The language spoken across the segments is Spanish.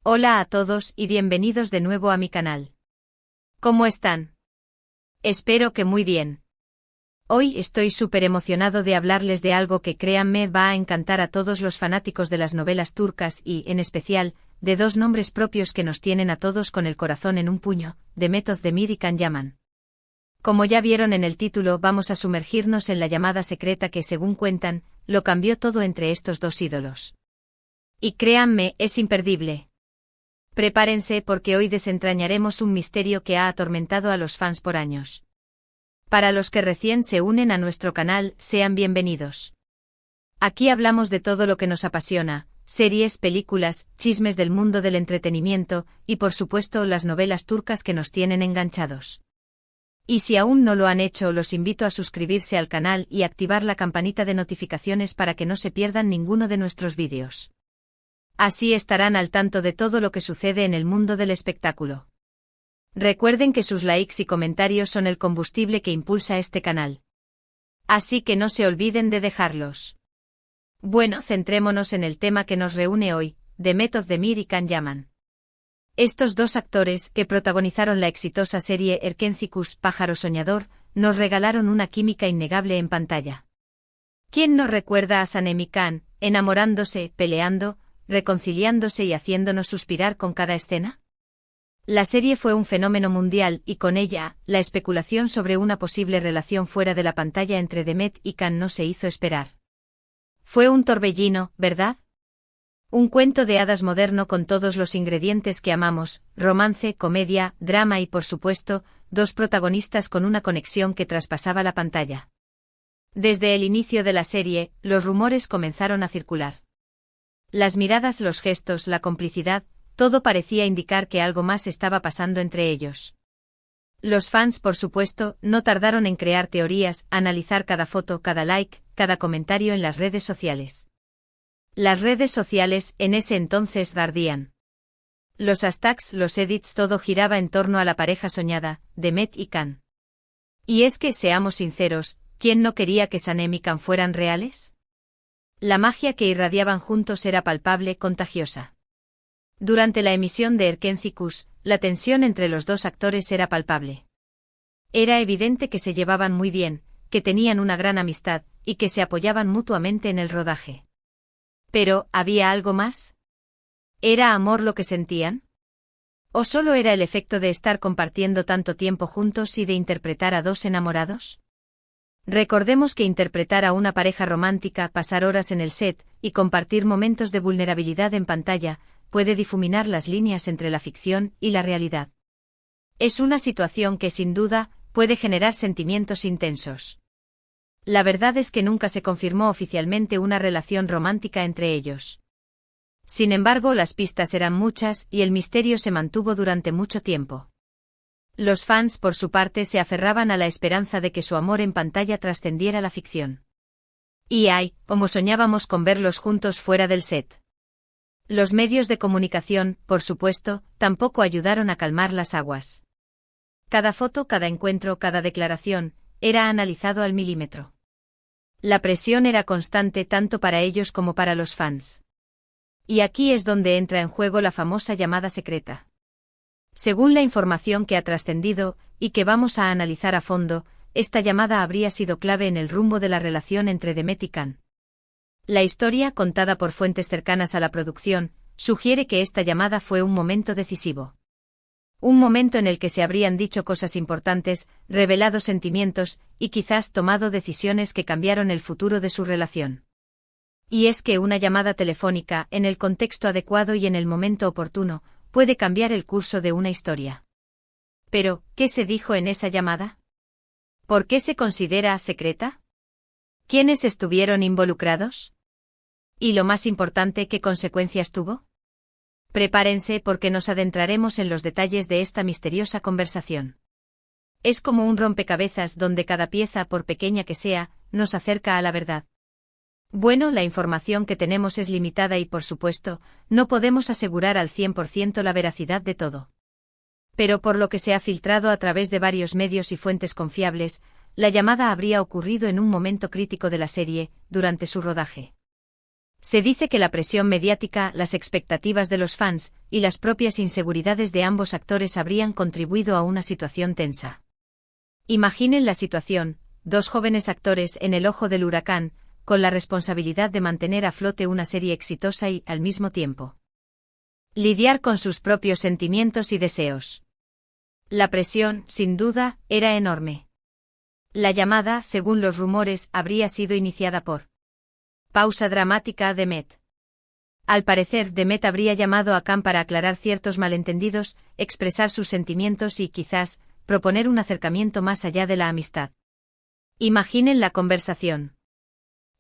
Hola a todos y bienvenidos de nuevo a mi canal. ¿Cómo están? Espero que muy bien. Hoy estoy súper emocionado de hablarles de algo que créanme va a encantar a todos los fanáticos de las novelas turcas y, en especial, de dos nombres propios que nos tienen a todos con el corazón en un puño, Demet Özdemir y Can Yaman. Como ya vieron en el título, vamos a sumergirnos en la llamada secreta que, según cuentan, lo cambió todo entre estos dos ídolos. Y créanme, es imperdible. Prepárense porque hoy desentrañaremos un misterio que ha atormentado a los fans por años. Para los que recién se unen a nuestro canal, sean bienvenidos. Aquí hablamos de todo lo que nos apasiona, series, películas, chismes del mundo del entretenimiento, y por supuesto las novelas turcas que nos tienen enganchados. Y si aún no lo han hecho, los invito a suscribirse al canal y activar la campanita de notificaciones para que no se pierdan ninguno de nuestros vídeos. Así estarán al tanto de todo lo que sucede en el mundo del espectáculo. Recuerden que sus likes y comentarios son el combustible que impulsa este canal. Así que no se olviden de dejarlos. Bueno, centrémonos en el tema que nos reúne hoy, Demet Özdemir y Can Yaman. Estos dos actores, que protagonizaron la exitosa serie Erkencikus, Pájaro Soñador, nos regalaron una química innegable en pantalla. ¿Quién no recuerda a Sanem y Can, enamorándose, peleando, reconciliándose y haciéndonos suspirar con cada escena? La serie fue un fenómeno mundial y con ella, la especulación sobre una posible relación fuera de la pantalla entre Demet y Can no se hizo esperar. Fue un torbellino, ¿verdad? Un cuento de hadas moderno con todos los ingredientes que amamos, romance, comedia, drama y por supuesto, dos protagonistas con una conexión que traspasaba la pantalla. Desde el inicio de la serie, los rumores comenzaron a circular. Las miradas, los gestos, la complicidad, todo parecía indicar que algo más estaba pasando entre ellos. Los fans, por supuesto, no tardaron en crear teorías, analizar cada foto, cada like, cada comentario en las redes sociales. Las redes sociales, en ese entonces, ardían. Los hashtags, los edits, todo giraba en torno a la pareja soñada, Demet y Can. Y es que, seamos sinceros, ¿quién no quería que Sanem y Can fueran reales? La magia que irradiaban juntos era palpable, contagiosa. Durante la emisión de Erkencikus, la tensión entre los dos actores era palpable. Era evidente que se llevaban muy bien, que tenían una gran amistad, y que se apoyaban mutuamente en el rodaje. Pero, ¿había algo más? ¿Era amor lo que sentían? ¿O solo era el efecto de estar compartiendo tanto tiempo juntos y de interpretar a dos enamorados? Recordemos que interpretar a una pareja romántica, pasar horas en el set, y compartir momentos de vulnerabilidad en pantalla, puede difuminar las líneas entre la ficción y la realidad. Es una situación que, sin duda, puede generar sentimientos intensos. La verdad es que nunca se confirmó oficialmente una relación romántica entre ellos. Sin embargo, las pistas eran muchas y el misterio se mantuvo durante mucho tiempo. Los fans, por su parte, se aferraban a la esperanza de que su amor en pantalla trascendiera la ficción. Y como soñábamos con verlos juntos fuera del set. Los medios de comunicación, por supuesto, tampoco ayudaron a calmar las aguas. Cada foto, cada encuentro, cada declaración, era analizado al milímetro. La presión era constante tanto para ellos como para los fans. Y aquí es donde entra en juego la famosa llamada secreta. Según la información que ha trascendido, y que vamos a analizar a fondo, esta llamada habría sido clave en el rumbo de la relación entre Demet y Can. La historia, contada por fuentes cercanas a la producción, sugiere que esta llamada fue un momento decisivo. Un momento en el que se habrían dicho cosas importantes, revelado sentimientos, y quizás tomado decisiones que cambiaron el futuro de su relación. Y es que una llamada telefónica, en el contexto adecuado y en el momento oportuno, puede cambiar el curso de una historia. Pero, ¿qué se dijo en esa llamada? ¿Por qué se considera secreta? ¿Quiénes estuvieron involucrados? Y lo más importante, ¿qué consecuencias tuvo? Prepárense porque nos adentraremos en los detalles de esta misteriosa conversación. Es como un rompecabezas donde cada pieza, por pequeña que sea, nos acerca a la verdad. Bueno, la información que tenemos es limitada y, por supuesto, no podemos asegurar al 100% la veracidad de todo. Pero por lo que se ha filtrado a través de varios medios y fuentes confiables, la llamada habría ocurrido en un momento crítico de la serie, durante su rodaje. Se dice que la presión mediática, las expectativas de los fans y las propias inseguridades de ambos actores habrían contribuido a una situación tensa. Imaginen la situación: dos jóvenes actores en el ojo del huracán, con la responsabilidad de mantener a flote una serie exitosa y, al mismo tiempo, lidiar con sus propios sentimientos y deseos. La presión, sin duda, era enorme. La llamada, según los rumores, habría sido iniciada por pausa dramática de Met. Al parecer, Demet habría llamado a Khan para aclarar ciertos malentendidos, expresar sus sentimientos y, quizás, proponer un acercamiento más allá de la amistad. Imaginen la conversación.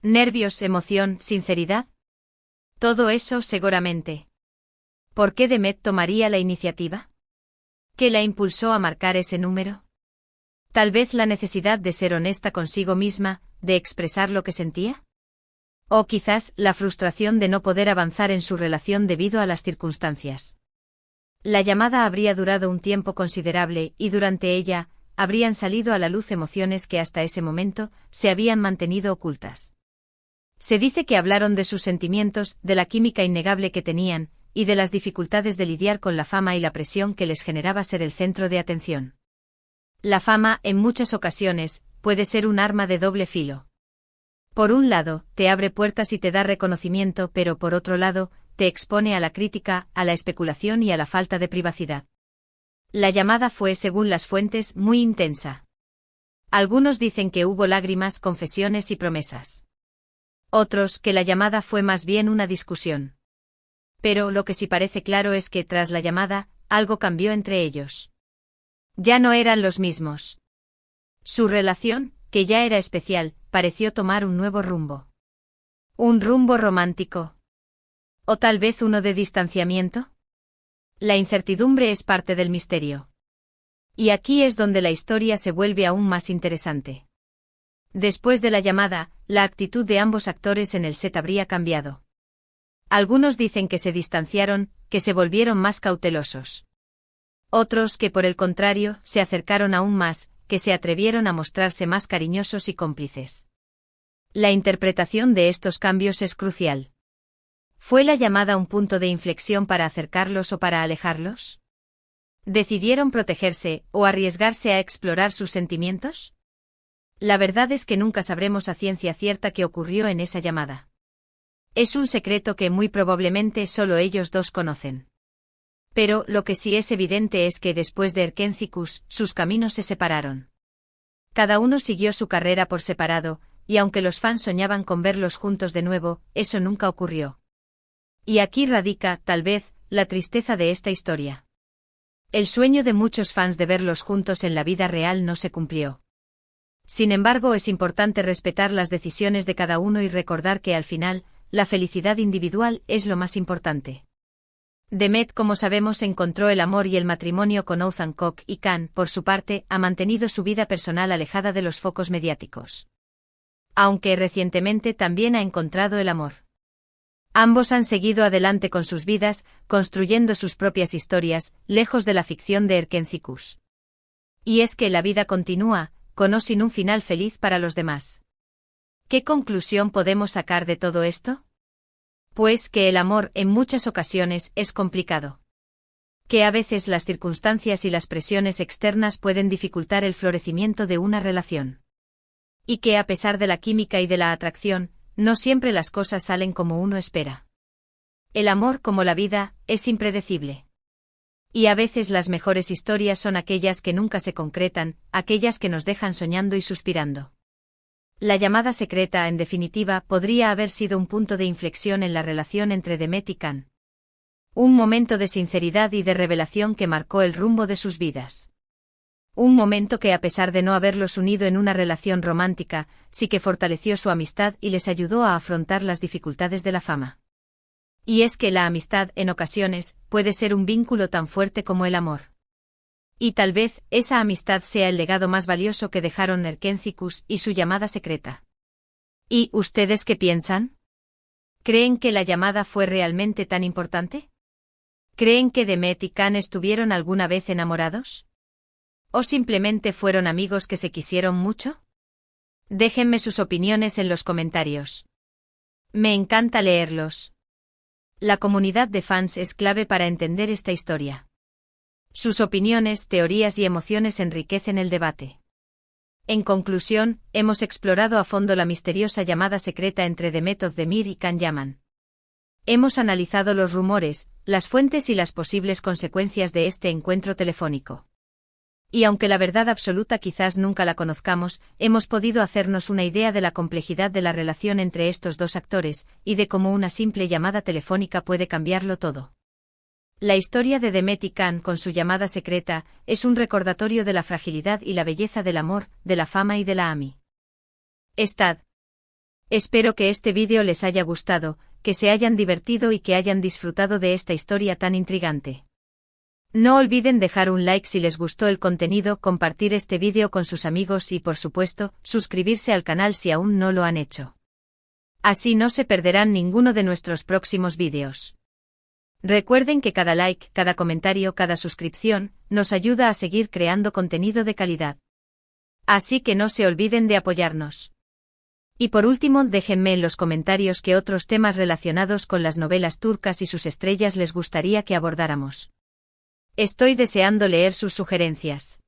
Nervios, emoción, sinceridad. Todo eso seguramente. ¿Por qué Demet tomaría la iniciativa? ¿Qué la impulsó a marcar ese número? Tal vez la necesidad de ser honesta consigo misma, de expresar lo que sentía. O quizás la frustración de no poder avanzar en su relación debido a las circunstancias. La llamada habría durado un tiempo considerable y durante ella habrían salido a la luz emociones que hasta ese momento se habían mantenido ocultas. Se dice que hablaron de sus sentimientos, de la química innegable que tenían, y de las dificultades de lidiar con la fama y la presión que les generaba ser el centro de atención. La fama, en muchas ocasiones, puede ser un arma de doble filo. Por un lado, te abre puertas y te da reconocimiento, pero por otro lado, te expone a la crítica, a la especulación y a la falta de privacidad. La llamada fue, según las fuentes, muy intensa. Algunos dicen que hubo lágrimas, confesiones y promesas. Otros, que la llamada fue más bien una discusión. Pero lo que sí parece claro es que, tras la llamada, algo cambió entre ellos. Ya no eran los mismos. Su relación, que ya era especial, pareció tomar un nuevo rumbo. ¿Un rumbo romántico? ¿O tal vez uno de distanciamiento? La incertidumbre es parte del misterio. Y aquí es donde la historia se vuelve aún más interesante. Después de la llamada, la actitud de ambos actores en el set habría cambiado. Algunos dicen que se distanciaron, que se volvieron más cautelosos. Otros que por el contrario, se acercaron aún más, que se atrevieron a mostrarse más cariñosos y cómplices. La interpretación de estos cambios es crucial. ¿Fue la llamada un punto de inflexión para acercarlos o para alejarlos? ¿Decidieron protegerse o arriesgarse a explorar sus sentimientos? La verdad es que nunca sabremos a ciencia cierta qué ocurrió en esa llamada. Es un secreto que muy probablemente solo ellos dos conocen. Pero lo que sí es evidente es que después de Erkentzicus, sus caminos se separaron. Cada uno siguió su carrera por separado, y aunque los fans soñaban con verlos juntos de nuevo, eso nunca ocurrió. Y aquí radica, tal vez, la tristeza de esta historia. El sueño de muchos fans de verlos juntos en la vida real no se cumplió. Sin embargo, es importante respetar las decisiones de cada uno y recordar que al final, la felicidad individual es lo más importante. Demet, como sabemos, encontró el amor y el matrimonio con Oğuzhan Koç y Khan, por su parte, ha mantenido su vida personal alejada de los focos mediáticos. Aunque recientemente también ha encontrado el amor. Ambos han seguido adelante con sus vidas, construyendo sus propias historias, lejos de la ficción de Erkentzicus. Y es que la vida continúa, con o sin un final feliz para los demás. ¿Qué conclusión podemos sacar de todo esto? Pues que el amor, en muchas ocasiones, es complicado. Que a veces las circunstancias y las presiones externas pueden dificultar el florecimiento de una relación. Y que a pesar de la química y de la atracción, no siempre las cosas salen como uno espera. El amor, como la vida, es impredecible. Y a veces las mejores historias son aquellas que nunca se concretan, aquellas que nos dejan soñando y suspirando. La llamada secreta, en definitiva, podría haber sido un punto de inflexión en la relación entre Demet y Khan. Un momento de sinceridad y de revelación que marcó el rumbo de sus vidas. Un momento que, a pesar de no haberlos unido en una relación romántica, sí que fortaleció su amistad y les ayudó a afrontar las dificultades de la fama. Y es que la amistad, en ocasiones, puede ser un vínculo tan fuerte como el amor. Y tal vez, esa amistad sea el legado más valioso que dejaron Erkentzicus y su llamada secreta. ¿Y ustedes qué piensan? ¿Creen que la llamada fue realmente tan importante? ¿Creen que Demet y Khan estuvieron alguna vez enamorados? ¿O simplemente fueron amigos que se quisieron mucho? Déjenme sus opiniones en los comentarios. Me encanta leerlos. La comunidad de fans es clave para entender esta historia. Sus opiniones, teorías y emociones enriquecen el debate. En conclusión, hemos explorado a fondo la misteriosa llamada secreta entre Demet Özdemir y Can Yaman. Hemos analizado los rumores, las fuentes y las posibles consecuencias de este encuentro telefónico. Y aunque la verdad absoluta quizás nunca la conozcamos, hemos podido hacernos una idea de la complejidad de la relación entre estos dos actores, y de cómo una simple llamada telefónica puede cambiarlo todo. La historia de Demet y Can con su llamada secreta es un recordatorio de la fragilidad y la belleza del amor, de la fama y de la amistad. Espero que este vídeo les haya gustado, que se hayan divertido y que hayan disfrutado de esta historia tan intrigante. No olviden dejar un like si les gustó el contenido, compartir este vídeo con sus amigos y, por supuesto, suscribirse al canal si aún no lo han hecho. Así no se perderán ninguno de nuestros próximos vídeos. Recuerden que cada like, cada comentario, cada suscripción, nos ayuda a seguir creando contenido de calidad. Así que no se olviden de apoyarnos. Y por último, déjenme en los comentarios qué otros temas relacionados con las novelas turcas y sus estrellas les gustaría que abordáramos. Estoy deseando leer sus sugerencias.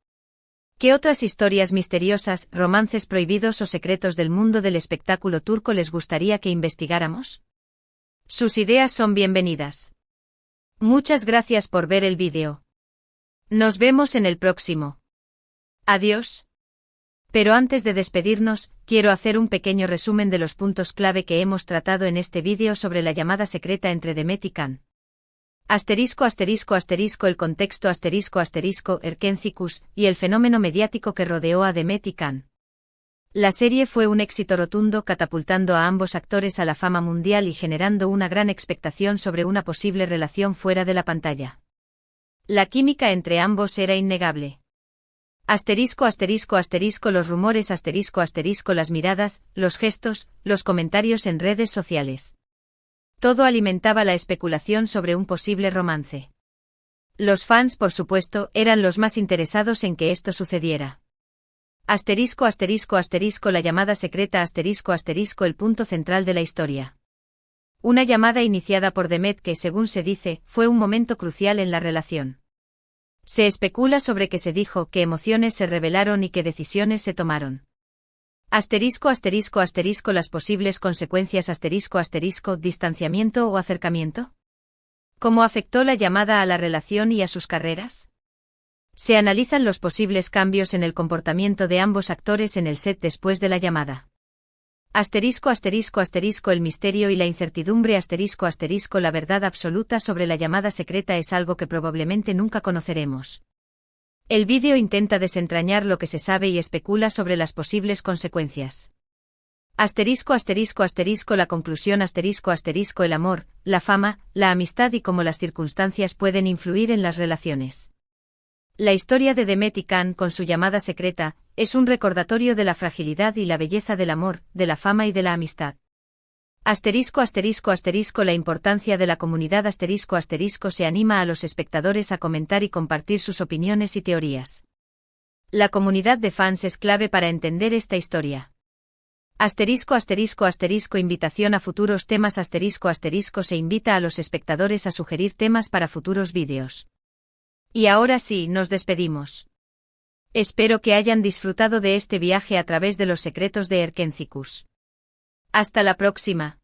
¿Qué otras historias misteriosas, romances prohibidos o secretos del mundo del espectáculo turco les gustaría que investigáramos? Sus ideas son bienvenidas. Muchas gracias por ver el vídeo. Nos vemos en el próximo. Adiós. Pero antes de despedirnos, quiero hacer un pequeño resumen de los puntos clave que hemos tratado en este vídeo sobre la llamada secreta entre Demet y Can. El contexto Erkenci-Kuş, y el fenómeno mediático que rodeó a Demet y Can. La serie fue un éxito rotundo, catapultando a ambos actores a la fama mundial y generando una gran expectación sobre una posible relación fuera de la pantalla. La química entre ambos era innegable. Los rumores las miradas, los gestos, los comentarios en redes sociales. Todo alimentaba la especulación sobre un posible romance. Los fans, por supuesto, eran los más interesados en que esto sucediera. La llamada secreta el punto central de la historia. Una llamada iniciada por Demet que, según se dice, fue un momento crucial en la relación. Se especula sobre qué se dijo, qué emociones se revelaron y qué decisiones se tomaron. Las posibles consecuencias distanciamiento o acercamiento. ¿Cómo afectó la llamada a la relación y a sus carreras? Se analizan los posibles cambios en el comportamiento de ambos actores en el set después de la llamada. El misterio y la incertidumbre La verdad absoluta sobre la llamada secreta es algo que probablemente nunca conoceremos. El vídeo intenta desentrañar lo que se sabe y especula sobre las posibles consecuencias. La conclusión el amor, la fama, la amistad y cómo las circunstancias pueden influir en las relaciones. La historia de Demet y Can con su llamada secreta es un recordatorio de la fragilidad y la belleza del amor, de la fama y de la amistad. La importancia de la comunidad se anima a los espectadores a comentar y compartir sus opiniones y teorías. La comunidad de fans es clave para entender esta historia. Invitación a futuros temas se invita a los espectadores a sugerir temas para futuros vídeos. Y ahora sí, nos despedimos. Espero que hayan disfrutado de este viaje a través de los secretos de Erkenci-Kuş. Hasta la próxima.